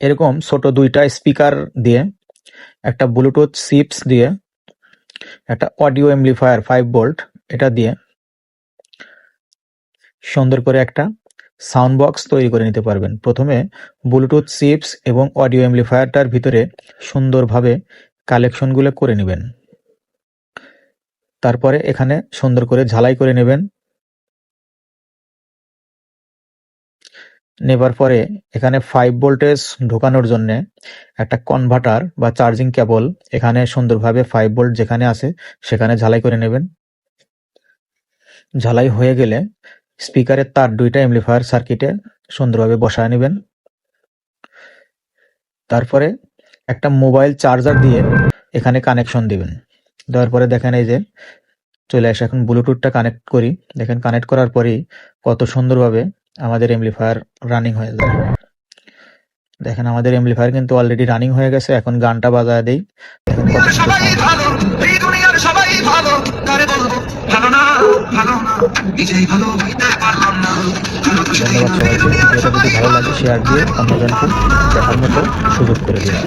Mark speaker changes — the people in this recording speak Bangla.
Speaker 1: এরকম ছোট দুইটা স্পিকার দিয়ে, একটা ব্লুটুথ চিপস দিয়ে, একটা অডিও এমপ্লিফায়ার 5 ভোল্ট এটা দিয়ে সুন্দর করে একটা সাউন্ড বক্স তৈরি করে নিতে পারবেন। প্রথমে ব্লুটুথ চিপস এবং অডিও এমপ্লিফায়ারটার ভিতরে সুন্দরভাবে কালেকশনগুলো করে নেবেন। তারপরে এখানে সুন্দর করে ঝালাই করে নেবেন। নেবার পরে এখানে 5 ভোল্টেজ ঢোকানোর জন্য একটা কনভার্টার বা চার্জিং কেবল এখানে সুন্দরভাবে 5 ভোল্ট যেখানে আছে সেখানে ঝালাই করে নেবেন। ঝালাই হয়ে গেলে স্পিকারের তার দুইটা এমপ্লিফায়ার সার্কিটে সুন্দরভাবে বসায় নেবেন। তারপরে একটা মোবাইল চার্জার দিয়ে এখানে কানেকশন দিবেন। দেওয়ার পরে দেখেন এই যে চলে আসে। এখন ব্লুটুথটা কানেক্ট করি। দেখেন কানেক্ট করার পরেই কত সুন্দরভাবে আমাদের এমপ্লিফায়ার রানিং হয়ে যায়। দেখেন আমাদের এমপ্লিফায়ার কিন্তু অলরেডি রানিং হয়ে গেছে। এখন গানটা বাজায় দেই। দেখেন কত সুন্দর সাউন্ড। ধন্যবাদ সবাইকে। ভিডিওটা যদি ভালো লাগে শেয়ার দিয়ে অন্যজনকে দেখার মতো সুযোগ করে দিন।